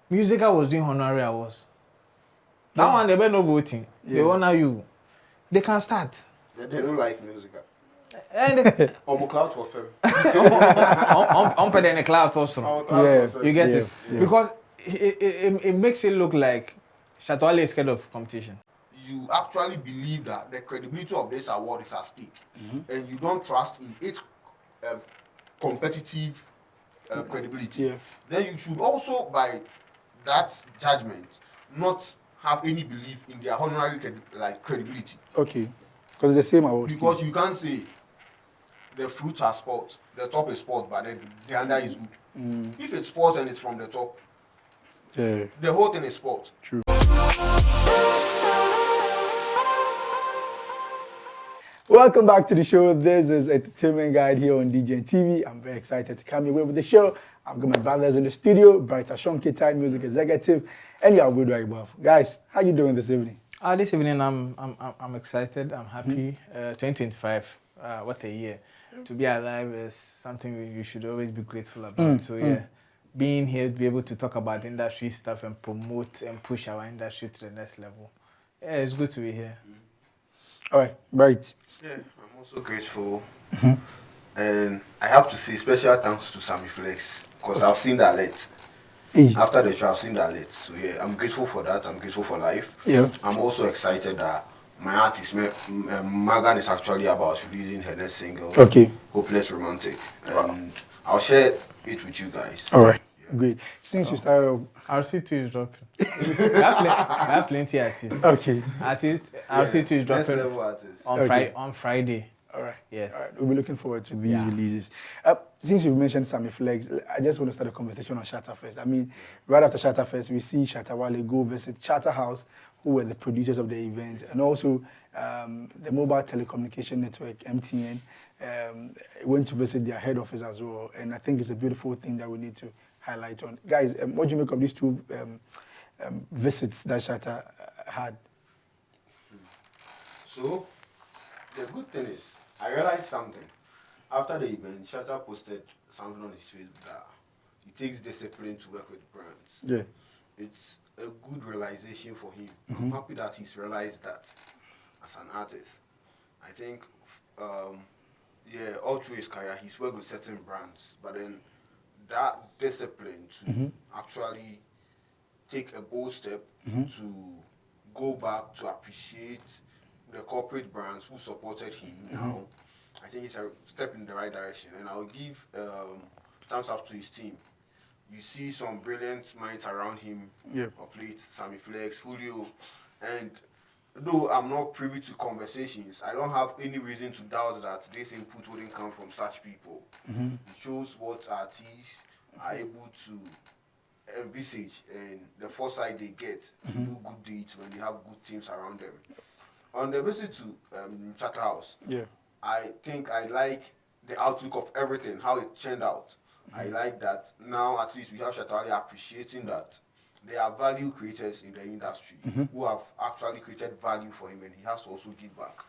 Musical was doing honorary awards. That one, they better no voting. They honor you. They can start. They don't like musical. And I'm cloud for film. I'm putting the cloud also. You get it? Because it makes it look like Shatta Wale is scared of competition. You actually believe that the credibility of this award is at stake, and you don't trust in its competitive credibility, then you should also, by that judgment, not have any belief in their honorary credibility. Okay, because the same award. Because you can't say the fruits are sports, the top is sport, but then the under is good. If it's sports and it's from the top, the whole thing is sport. True. Welcome back to the show. This is Entertainment Guide here on DJN TV. I'm very excited to come your way with the show. I've got my brothers in the studio, Brighter Shonkitai, music executive, and Yabudu Aibaf. Guys, how you doing this evening? This evening I'm excited. I'm happy. 2025, what a year! To be alive is something you should always be grateful about. Being here to be able to talk about industry stuff and promote and push our industry to the next level. Yeah, it's good to be here. All right, right. Yeah, I'm also grateful. And I have to say special thanks to Sammy Flex, because I've seen that late. After the show, I've seen that late. So yeah, I'm grateful for that. I'm grateful for life. Yeah. I'm also excited that my artist, Magan, is actually about releasing her next single, Hopeless Romantic. And I'll share it with you guys. All right. Great. Since you started off, RC2 is dropping. I have plenty artists. Okay. RC2 is dropping on Friday. All right. Yes. All right. We'll be looking forward to these releases. Since you've mentioned Sammy Flex, I just want to start a conversation on Shattafest. I mean, right after Shattafest, we see Shatta Wale go visit Chatterhouse, who were the producers of the event, and also the mobile telecommunication network, MTN, went to visit their head office as well. And I think it's a beautiful thing that we need to highlight on. Guys, what do you make of these two visits that Shatta had? So, the good thing is, I realized something. After the event, Shatta posted something on his Facebook that it takes discipline to work with brands. Yeah. It's a good realization for him. I'm happy that he's realized that as an artist. I think, all through his career, he's worked with certain brands, but then that discipline to actually take a bold step to go back to appreciate the corporate brands who supported him now, I think it's a step in the right direction. And I'll give thumbs up to his team. You see some brilliant minds around him of late, Sammy Flex, Julio, and though I'm not privy to conversations, I don't have any reason to doubt that this input wouldn't come from such people. It shows what artists are able to envisage and the foresight they get to do good deeds when they have good teams around them. On the visit to Chatterhouse, I think I like the outlook of everything, how it turned out. I like that now at least we have Shatta Wale appreciating that there are value creators in the industry who have actually created value for him, and he has to also give back.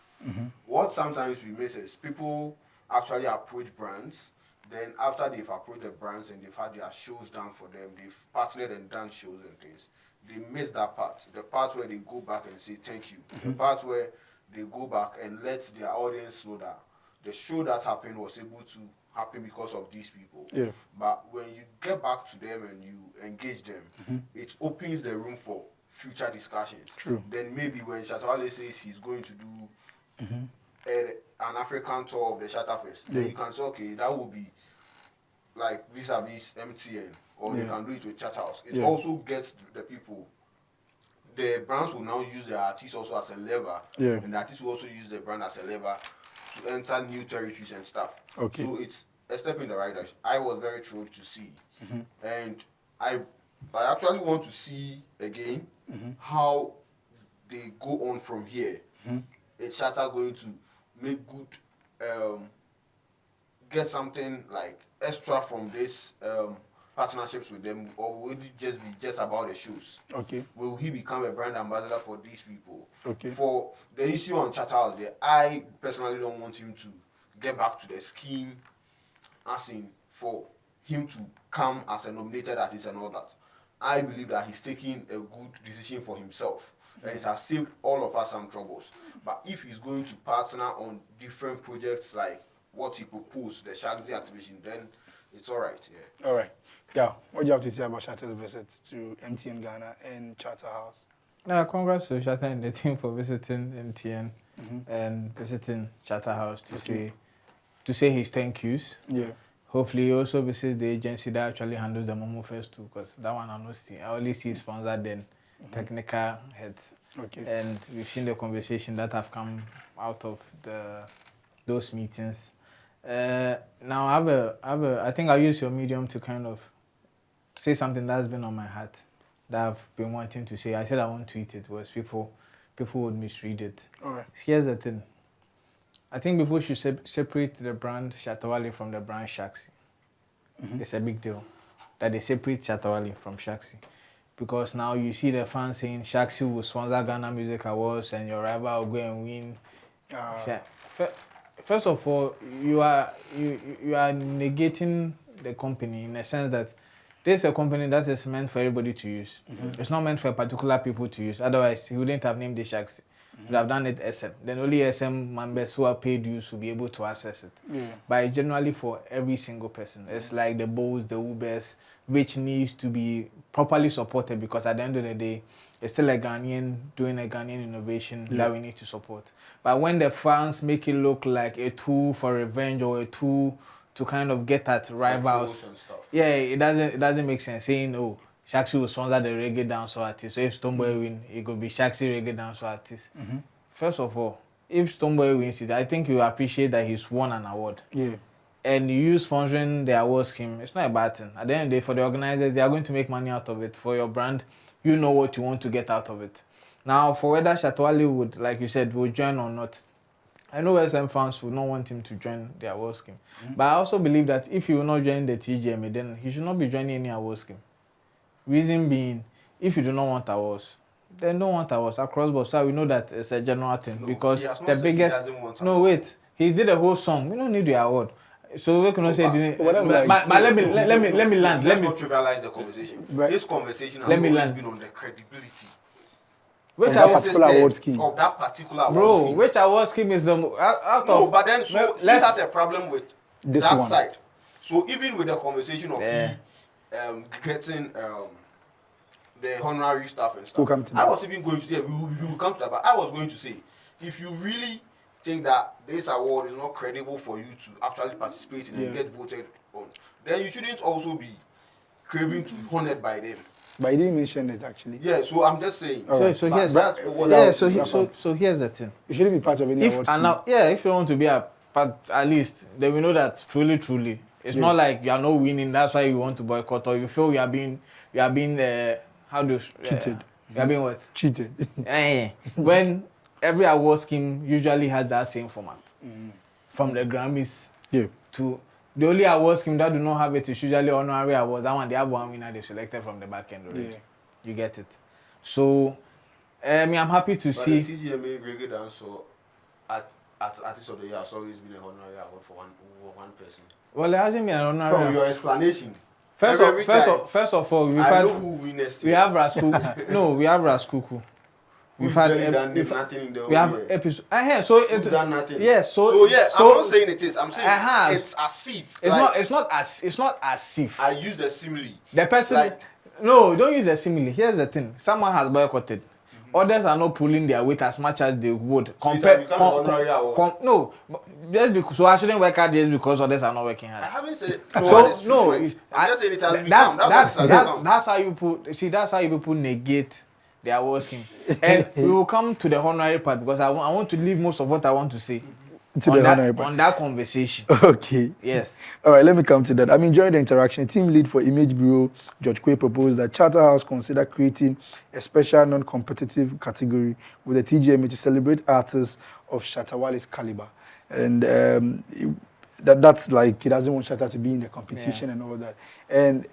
What sometimes we miss is people actually approach brands, then after they've approached the brands and they've had their shows done for them, they've partnered and done shows and things, they miss that part, the part where they go back and say thank you, the part where they go back and let their audience know that the show that happened was able to happen because of these people. But when you get back to them and you engage them, it opens the room for future discussions. Then maybe when Shatta Wale says he's going to do an African tour of the Shattafest, then you can say, okay, that will be like vis-a-vis MTN, or you can do it with Chatterhouse. It also gets the people. The brands will now use their artists also as a lever, and the artists will also use the brand as a lever to enter new territories and stuff. So it's a step in the right direction. I was very thrilled to see, and I actually want to see again how they go on from here. Is Shatta going to make good, get something like extra from this partnerships with them, or will it just be just about the shoes? Will he become a brand ambassador for these people? For the issue on Chatterhouse, I personally don't want him to get back to the scheme, as in for him to come as a nominated artist and all that. I believe that he's taking a good decision for himself. And it has saved all of us some troubles. But if he's going to partner on different projects like what he proposed, the Sharks Day activation, then it's all right. Yeah. All right. Yeah. What do you have to say about Shatta's visit to MTN Ghana and Charter House? Congrats to Shatta and the team for visiting MTN and visiting Shatta House to say his thank yous. Yeah. Hopefully, he also visits the agency that actually handles the Momo Fest too, because that one I don't see. I only see sponsored then technical heads. Okay. And we've seen the conversation that have come out of those meetings. Now I think I'll use your medium to kind of say something that's been on my heart that I've been wanting to say. I said I won't tweet it, was people would misread it. All right. Here's the thing. I think people should separate the brand Shatta Wale from the brand Shaxi. It's a big deal that they separate Shatta Wale from Shaxi. Because now you see the fans saying Shaxi will sponsor Ghana Music Awards and your rival will go and win. First of all, you are negating the company in a sense that this is a company that is meant for everybody to use. It's not meant for particular people to use. Otherwise, he wouldn't have named it Shaxi. He would have done it SM. Then only SM members who are paid dues will be able to access it. But it's generally for every single person. It's like the Bulls, the Ubers, which needs to be properly supported because at the end of the day, it's still a Ghanaian doing a Ghanaian innovation that we need to support. But when the fans make it look like a tool for revenge or a tool to kind of get at rivals, it doesn't make sense. Saying, oh, Shaxi will sponsor the reggae dancehall artist. So if Stonebwoy win, it could be Shaxi reggae dancehall artist. First of all, if Stonebwoy wins it, I think you appreciate that he's won an award. Yeah. And you sponsoring the award scheme, it's not a bad thing. At the end of the day, for the organizers, they are going to make money out of it. For your brand, you know what you want to get out of it. Now, for whether Shatta Wale would, like you said, will join or not, I know SM fans would not want him to join the award scheme. But I also believe that if he will not join the TGMA, then he should not be joining any award scheme. Reason being, if you do not want awards, then don't want awards across board. So we know that it's a general thing because the biggest. No, wait, he did a whole song. We don't need the award. So we cannot say. But let me land. Let's not trivialize the conversation. Right. This conversation has always been on the credibility. Which that particular award scheme? Of that particular award scheme. Which award scheme is the out of? No, but then so let's have a problem with this that one. side. So even with the conversation of getting the honorary staff and stuff, we'll come to that. I was even going to say we will come to that, but I was going to say if you really think that this award is not credible for you to actually participate in and get voted on, then you shouldn't also be craving to be honored by them. But he didn't mention it actually. Yeah, so I'm just saying. So here's so here's the thing. You shouldn't be part of any award scheme. If you want to be a part, at least then we know that truly, it's not like you are not winning. That's why you want to boycott or you feel you are being cheated. You are being what? Cheated. When every award scheme usually has that same format, from the Grammys to. The only award scheme that do not have it is usually honorary awards. That one, they have one winner they've selected from the back end already. You get it. So, I'm happy to see. The TGMA Reggae Dancehall Artist of the Year has always been an honorary award for one person. Well, it hasn't been an honorary. From your explanation. First of all, we have Raskuku. No, we have Raskuku. We have episode. So it's done nothing. Yes. So I'm not saying it is. I'm saying it's as if. It's not as if. I use the simile. The person. No, don't use the simile. Here's the thing. Someone has boycotted. Others are not pulling their weight as much as they would. No, just because. So I shouldn't work hard just because others are not working hard. I haven't said it. I'm just saying it has become. That's how you put. See, that's how you people negate the award scheme. And we will come to the honorary part because I want to leave most of what I want to say on that conversation. Okay. Yes. All right, let me come to that. During the interaction, team lead for Image Bureau, George Quay, proposed that Charterhouse consider creating a special non-competitive category with the TGMA to celebrate artists of Shatta Wale's caliber. And that's like, he doesn't want Shatta to be in the competition and all that. And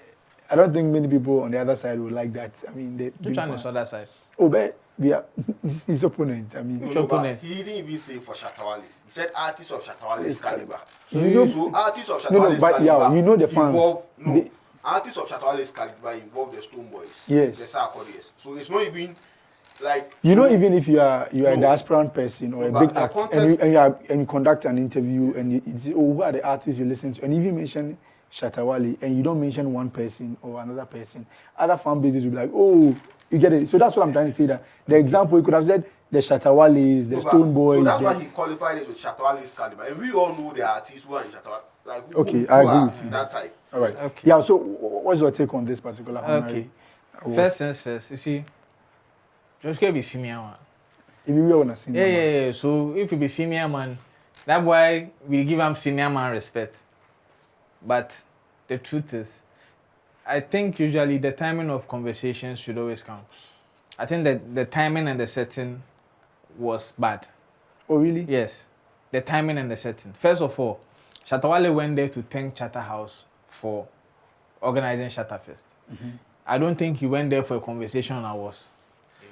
I don't think many people on the other side would like that. Which one is the other side? Oh, but we are his opponents. Which opponent? He didn't even say for Shatta Wale. He said artists of Shatta Wale's caliber. So artists of Shatta Wale's caliber. You know the fans. artists of Shatta Wale's caliber involve the Stone Boys, Yes. the Sarkodis. So it's not even like even if you are a diasporan person or a big act and you conduct an interview and you say, oh, who are the artists you listen to, and even mention Shatta Wale and you don't mention one person or another person, other fan bases will be like, oh, you get it. So that's what I'm trying to say. That the example you could have said the Shatta Wales, the Stone Boys. So that's why he qualified it with Shatta Wale's caliber, and we all know the artists who are in Shatta Wale. Like who I agree are with you. that type. All right. Okay. Yeah. So what's your take on this particular honorary? Okay. First things first. You see, just be senior one. If you want to senior man. Yeah. So if you be senior man, that's why we give him senior man respect. But the truth is, I think usually the timing of conversations should always count. I think that the timing and the setting was bad. Oh, really? Yes. The timing and the setting. First of all, Shatta Wale went there to thank Charterhouse for organizing Shattafest. I don't think he went there for a conversation on awards.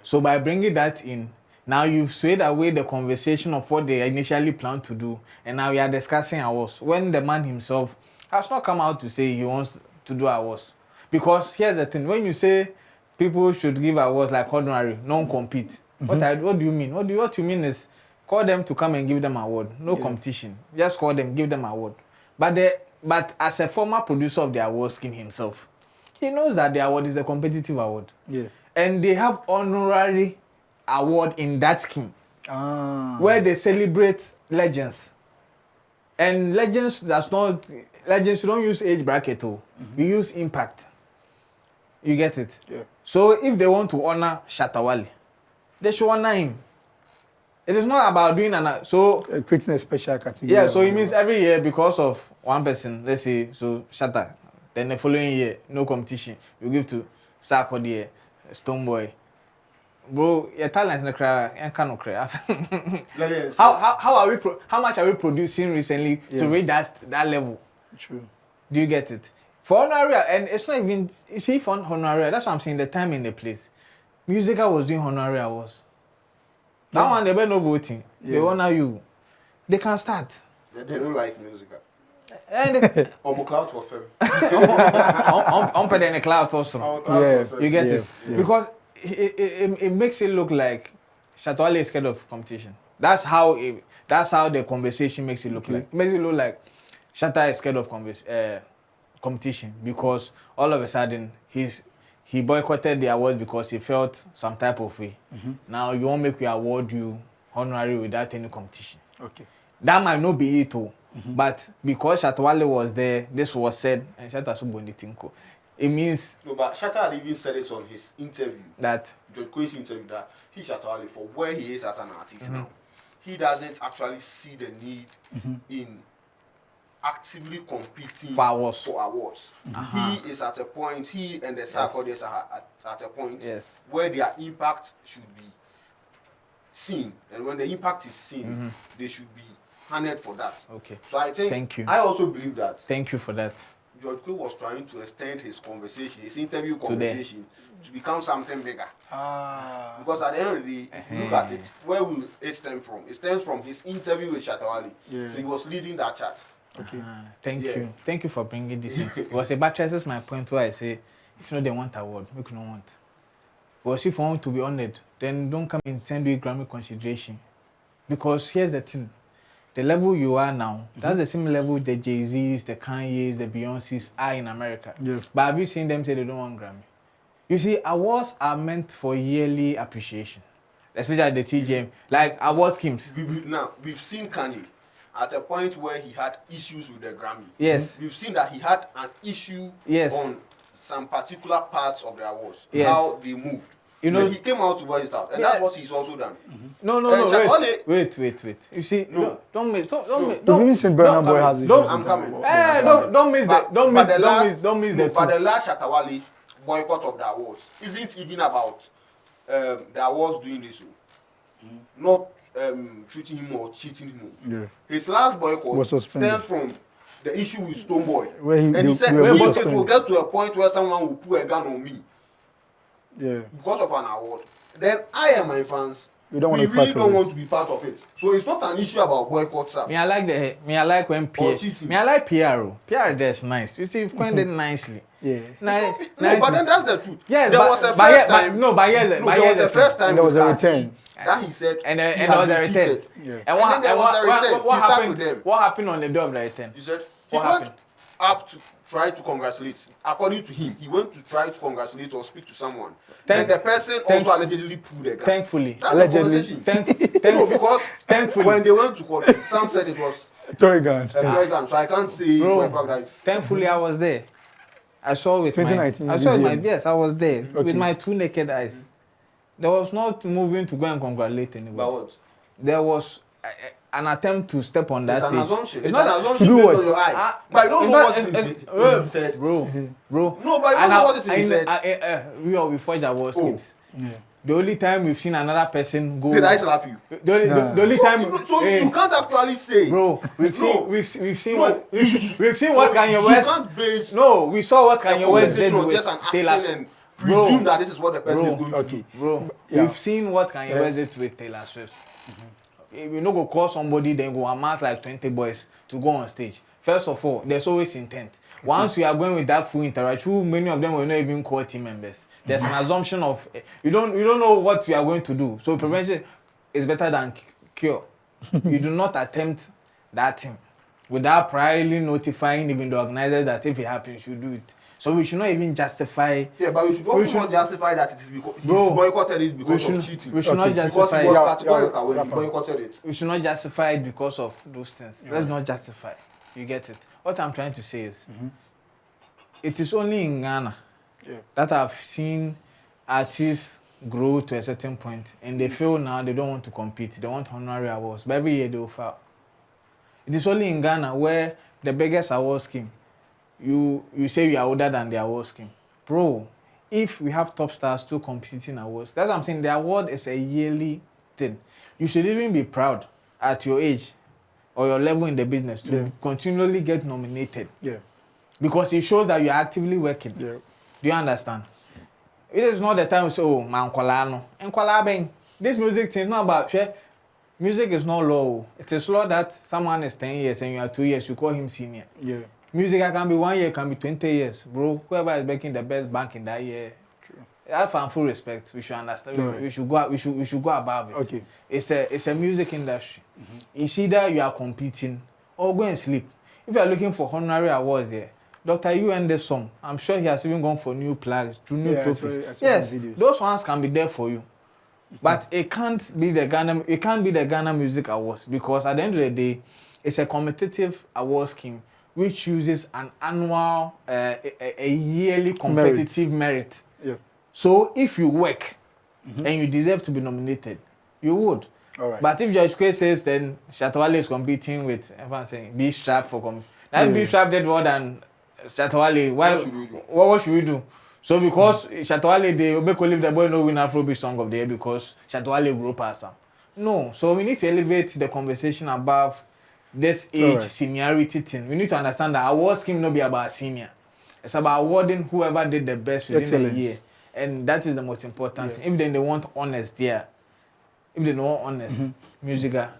So by bringing that in, now you've swayed away the conversation of what they initially planned to do, and now we are discussing awards. When the man himself has not come out to say he wants to do awards. Because here's the thing, when you say people should give awards like honorary, non-compete, what do you mean? What you mean is call them to come and give them award. No competition. Just call them, give them award. But as a former producer of the award scheme himself, he knows that the award is a competitive award. Yeah. And they have honorary award in that scheme. Where they celebrate legends. And legends, you don't use age bracket, you use impact. You get it? Yeah. So if they want to honor Shatta Wale, they should honor him. It is not about doing creating a special category. Yeah, so it means every year because of one person, let's say, so Shatta, then the following year, no competition, you give to Sarkodie, Stoneboy. Bro, your talent in the crowd, and cannot cry. How much are we producing recently to reach that level? True. Do you get it? For honorary, and it's not even, you see, for honorary, that's what I'm saying, the time and the place. Musica was doing honorary awards. That one, they better no voting. They honor you. They can start. They don't like Musica. And I'm cloud for them. I'm putting in the cloud also. You get it? Yeah. Because it makes it look like Shatta Wale is scared of competition. That's how the conversation makes it look like. It makes it look like Shatta is scared of competition because all of a sudden he boycotted the award because he felt some type of way. Now you won't make we award you honorary without any competition. Okay. That might not be it all. But because Shatta Wale was there, this was said, and Shatta Subondi Tinko. It means... No, but Shatta had even said it on his interview. That... George Koi's interview that Shatta Wale, for where he is as an artist now, he doesn't actually see the need in actively competing for awards. He is at a point, he and the Sarkodis are at a point where their impact should be seen. And when the impact is seen, they should be honored for that. Okay. So I think, thank you. I also believe that. Thank you for that. George Koi was trying to extend his conversation, his interview conversation, to become something bigger. Because at the end of the day, if you look at it, where will it stem from? It stems from his interview with Shatta Wale. So he was leading that charge. Okay. Thank you. Thank you for bringing this in. Because it battresses my point where I say, if you know they want award, make you no want. But if you want to be honored, then don't come and send you Grammy consideration. Because here's the thing. The level you are now, that's the same level the Jay-Z's, the Kanye's, the Beyoncé's are in America. Yeah. But have you seen them say they don't want Grammy? You see, awards are meant for yearly appreciation. Especially the TGM, like award schemes. We've seen Kanye at a point where he had issues with the Grammy. Yes. We've seen that he had an issue on some particular parts of the awards, how they moved. You know, he came out to voice it out, and that's what he's also done. No, wait. You see, don't miss. Even St. Bernard Boy has issues. I'm coming. Don't miss that. Don't miss that. But the last Shatta Wale boycott of the awards isn't even about the awards doing this, not treating him or cheating him. Yeah. His last boycott stems from the issue with Stoneboy, and he said, it will get to a point where someone will put a gun on me. Yeah. Because of an award. Then I and my fans We don't want to be really part don't of want it. to be part of it. So it's not an issue about boycott stuff. Me, I like when PR. cheating. Me, I like PR. PR that's nice. You see, you've coined it nicely. Yeah. Nice. No, but then that's the truth. Yes, there but, was a but, first but, time. no, but here's there was a first time And there was with a Kaki return. that he said and he there had was a been return. cheated. Yeah. And what, then there was a return. what He sat happened? with them. What happened on the day of the return? He said he What went happened? up to try to congratulate. According to him, he went to try to congratulate or speak to someone. Thank- and the person thank- also allegedly pulled the gun. Thankfully. That's Allegedly. the conversation. No, because Thankfully. when they went to court, Sam said it was Toy gun. a toy gun, so I can't say for a fact that it's Thankfully, I was there. I saw with 2019 I saw with my BGM. yes, I was there Okay. with my 2 naked eyes. There was not moving to go and congratulate anybody. about what? There was an attempt to step on that It's an stage. assumption. It's It's not an assumption do based what? on your eye. But I don't it's know not- what he said. bro. No, but I don't And know what he said. we forged our schemes. Yeah. The only time we've seen another person go. Did I slap you? The only time. So you can't actually say. Bro, we've No. seen No. what we've seen what Kanye You West. can't base No, we saw what a Kanye West did conversation on with just an Taylor action and Bro. presume that this is what the person Bro. is going to Okay. do. Bro, Yeah. we've seen what Kanye West did with Taylor Swift. We no go call somebody, then go amass like 20 boys to go on stage. First of all, there's always intent. Once we are going with that full interaction, many of them will not even call team members. There's an assumption of you don't know what we are going to do. So prevention is better than cure. You do not attempt that thing without priorly notifying even the organizer that if it happens, you do it. So we should not even justify. Yeah, but we should also not justify that it is because Bro, he's boycotted it because of cheating. We should not Okay. justify. Because he was Yeah, categorical when he wrap up. boycotted it. We should not justify it because of those things. Let's not justify. You get it. What I'm trying to say is, it is only in Ghana that I've seen artists grow to a certain point and they feel now they don't want to compete. They want honorary awards, but every year they will fail. It is only in Ghana where the biggest award scheme, you say you are older than the award scheme. Bro, if we have top stars still competing awards, that's what I'm saying. The award is a yearly thing. You should even be proud at your age or your level in the business to continually get nominated. Yeah. Because it shows that you are actively working. Yeah. Do you understand? It is not the time to say, oh, man, Nkwala, this music thing is not about share. Music is not law. It is law that someone is 10 years and you are 2 years, you call him senior. Yeah. Music can be 1 year, can be 20 years. Bro, whoever is making the best bank in that year, I have full respect. We should understand. Right. We should go above it. Okay. It's a music industry. It's either you are competing or go and sleep. If you are looking for honorary awards there, Dr. You and this song, I'm sure he has even gone for new plaques, new trophies. I saw Yes, some videos. those ones can be there for you. But it can't be the Ghana Music Awards because at the end of the day, it's a competitive award scheme which uses an annual, a yearly competitive merit. Yeah. So if you work and you deserve to be nominated, you would. All right. But if Judge Quay says then Shatta Wale is competing with, everyone saying, be strapped for competing. That be strapped did more than Shatta Wale. What should we do? So because Shatta Wale, they make leave the boy no win Afrobeat song of the year because Shatta Wale grew past him. No. So we need to elevate the conversation above this age seniority thing. We need to understand that award scheme not be about senior. It's about awarding whoever did the best within the year. And that is the most important thing. If then they want honest, if they don't want honest, musica,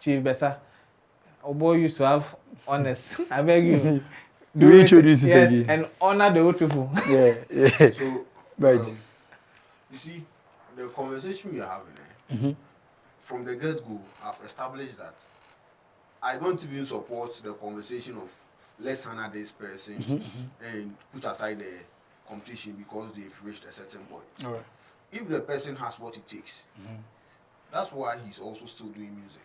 Chief Bessa, our boy used to have honest. I beg you. Do we introduce it yes, again? and honor the old people. Yeah. So, Right. you see, the conversation we are having, from the get-go, I've established that I don't even support the conversation of let's honor this person and put aside the competition because they've reached a certain point. All right. If the person has what it takes, that's why he's also still doing music.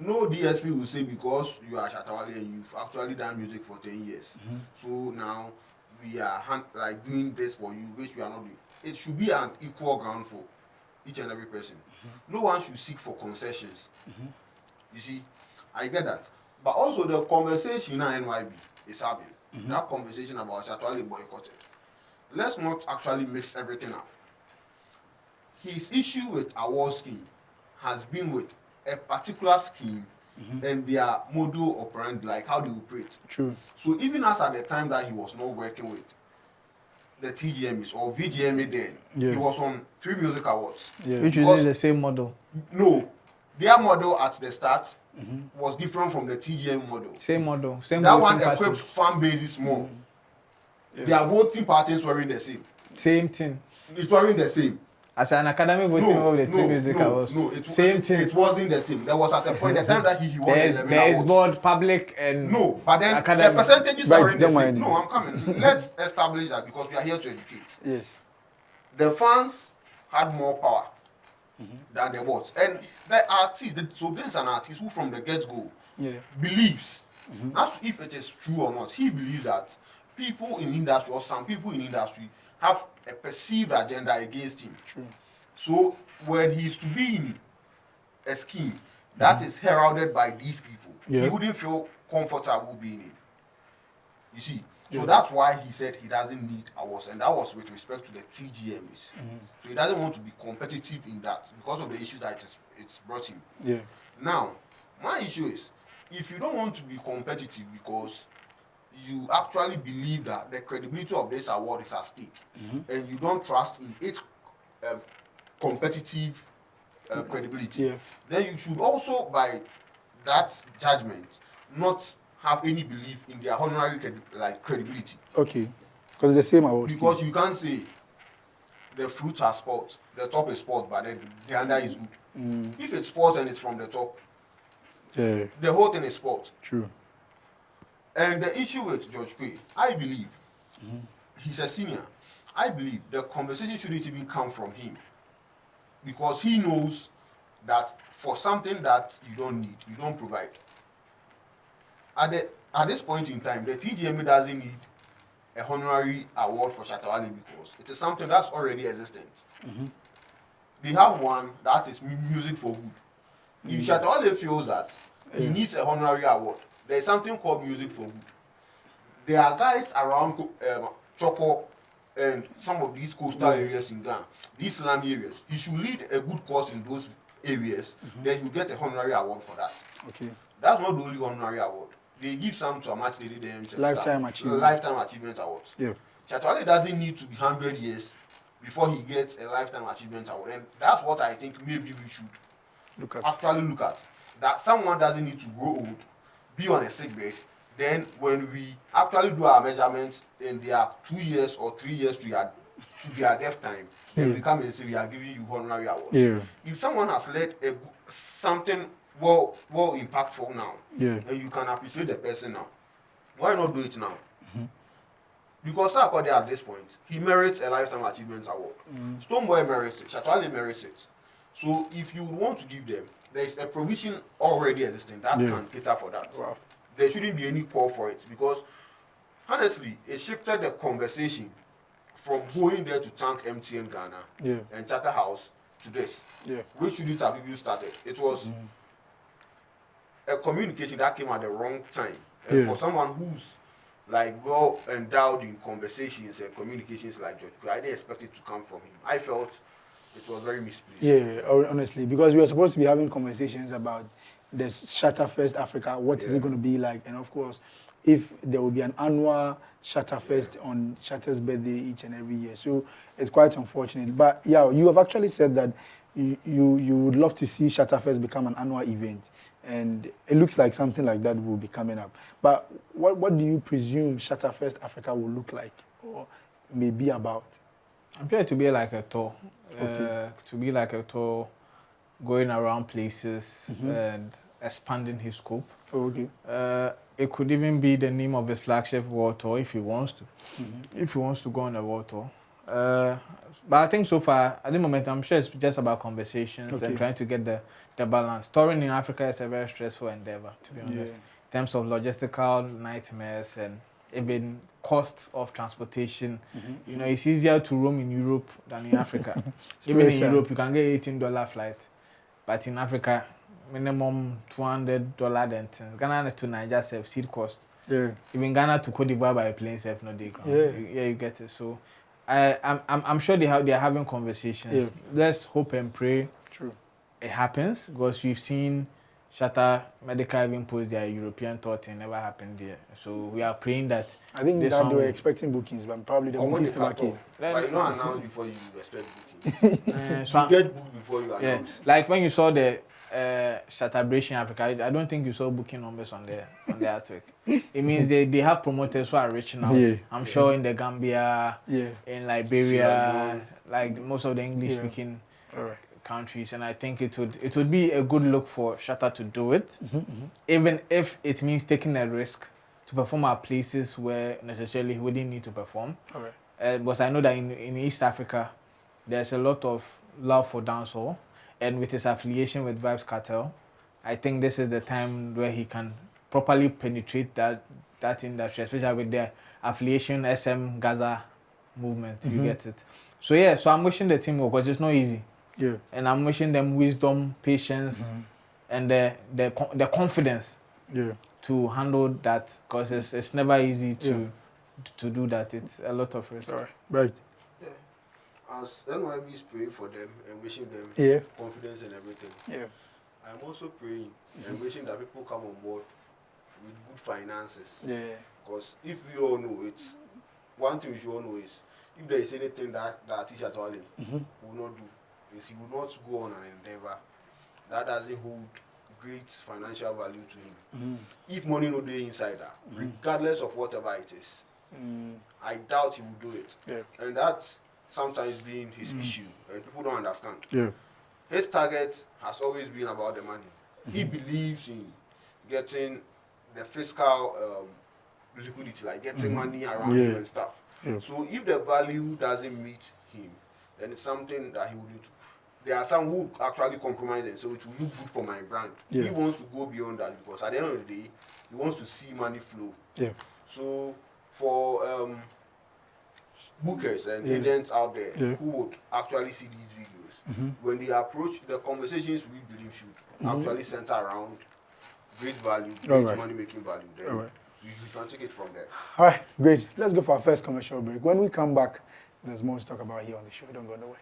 No DSP will say because you are Shatta Wale and you've actually done music for 10 years. So now we are like doing this for you, which we are not doing. It should be an equal ground for each and every person. No one should seek for concessions. You see, I get that. But also the conversation now NYB is having, that conversation about Shatta Wale boycotted. Let's not actually mix everything up. His issue with award scheme has been with a particular scheme and their model operandi, like how they operate. True. So even as at the time that he was not working with the TGMAs or VGMA then. Yeah. He was on 3 music awards. Yeah. Which Because- is the same model. No, their model at the start was different from the TGM model. Same model. Same That voting one equipped pattern. fan bases more. Their voting patterns weren't the same. Same thing. It wasn't the same. As an academic voting of the three music awards. Same thing. It wasn't the same. There was at a point the time that he won the 11 There is awards. board, public, and No, but then academic. the percentages Right, aren't the don't mind same. me. No, I'm coming. Let's establish that because we are here to educate. Yes. The fans had more power than the boards. And the artist, so this is an artist who from the get-go Yeah. believes, as if it is true or not, he believes that people in industry or some people in industry have a perceived agenda against him. True. So when he's to be in a scheme that is heralded by these people, Yeah. he wouldn't feel comfortable being in. You see, so that's why he said he doesn't need awards, and that was with respect to the TGMs. So he doesn't want to be competitive in that because of the issue that it's brought him. Yeah. Now, my issue is, if you don't want to be competitive because you actually believe that the credibility of this award is at stake, and you don't trust in its competitive credibility, Yeah. then you should also, by that judgment, not have any belief in their honorary credibility. Okay. Because it's the same award. Because you can't say the fruits are sports, the top is sport, but then the under is good. If it's sports and it's from the top, Yeah. the whole thing is sport. True. And the issue with George Quay, I believe, he's a senior. I believe the conversation shouldn't even come from him. Because he knows that for something that you don't need, you don't provide. At this point in time, the TGMA doesn't need a honorary award for Shatta Wale because it is something that's already existent. They have one that is music for good. If Shatta Wale feels that he needs a honorary award, there is something called music for good. There are guys around Choco and some of these coastal areas in Ghana, these slum areas. You should lead a good cause in those areas, then you get a honorary award for that. Okay. That's not the only honorary award. They give some to a match they did themselves. Lifetime achievement. Lifetime achievement awards. Yeah. Shatta Wale doesn't need to be 100 years before he gets a lifetime achievement award. And that's what I think maybe we should Look at. actually look at. That someone doesn't need to grow old, be on a sick bed. Then when we actually do our measurements and they are 2 years or 3 years to their death time, then we come and say we are giving you honorary awards. Yeah. If someone has led something well impactful now, Yeah. and you can appreciate the person now, why not do it now? Because Sarkodie at this point, he merits a lifetime achievement award. Stoneboy merits it, Shatta Wale merits it. So if you want to give them, there is a provision already existing that can cater for that. Wow. There shouldn't be any call for it because honestly, it shifted the conversation from going there to thank MTN Ghana and Charter House to this. Yeah. Which shouldn't have even started. It was a communication that came at the wrong time. And for someone who's like well endowed in conversations and communications like George, I didn't expect it to come from him. I felt it was very misplaced. Yeah, honestly, because we were supposed to be having conversations about the Shattafest Africa, what is it going to be like, and of course, if there will be an annual Shattafest on Shatta's birthday each and every year. So it's quite unfortunate. But yeah, you have actually said that you would love to see Shattafest become an annual event, and it looks like something like that will be coming up. But what do you presume Shattafest Africa will look like, or may be about? I'm sure to be like a tour. Okay. To be like a tour, going around places and expanding his scope. Oh, okay. It could even be the name of his flagship world tour if he wants to. If he wants to go on a world tour. But I think so far, at the moment, I'm sure it's just about conversations and trying to get the balance. Touring in Africa is a very stressful endeavor, to be honest. In terms of logistical nightmares and even cost of transportation. You know, it's easier to roam in Europe than in Africa. Even in Europe, you can get $18 flight. But in Africa, minimum $200 then things. Ghana to Niger self seed cost. Yeah. Even Ghana to Cote d'Ivoire by plane self no they come. Yeah. You get it. So I'm sure they are having conversations. Let's hope and pray True. it happens because we've seen Shatta Medical even posed their European tour thing never happened here. So we are praying that I think this that song they were expecting bookings, but probably the bookings never came. But you don't announce before you expect bookings. so You get booked before you yeah, announce. like when you saw the Shatabration Africa, I don't think you saw booking numbers on the artwork. It means they have promoters who are reaching out. Yeah. I'm sure in the Gambia, Yeah. in Liberia, Sierra Leone. like most of the English speaking All right. countries, and I think it would be a good look for Shatta to do it, even if it means taking a risk to perform at places where necessarily he wouldn't need to perform. All right. Because I know that in East Africa, there's a lot of love for dancehall, and with his affiliation with Vibes Cartel, I think this is the time where he can properly penetrate that industry, especially with the affiliation SM Gaza movement. You get it. So yeah, so I'm wishing the team well, because it's not easy. Yeah. And I'm wishing them wisdom, patience, and the confidence to handle that, because it's never easy to do that. It's a lot of risk. All right. Right. Yeah. As NYB is praying for them and wishing them confidence and everything. Yeah. I'm also praying and wishing that people come on board with good finances. Yeah. Because if we all know, it's one thing we should all know is if there is anything that Shatta Wale will not do, is he will not go on an endeavor that doesn't hold great financial value to him. If money no dey inside that, regardless of whatever it is, I doubt he will do it. Yeah. And that's sometimes been his issue, and people don't understand. Yeah. His target has always been about the money. He believes in getting the fiscal liquidity, like getting money around him and stuff. Yeah. So if the value doesn't meet him, then it's something that he would do. There are some who actually compromise and so it will look good for my brand. Yeah. He wants to go beyond that because at the end of the day, he wants to see money flow. Yeah. So for bookers and agents out there who would actually see these videos, when they approach the conversations, we believe should actually center around great value, great money making value. Then we can take it from there. All right, great. Let's go for our first commercial break. When we come back, there's more to talk about here on the show. Don't go nowhere.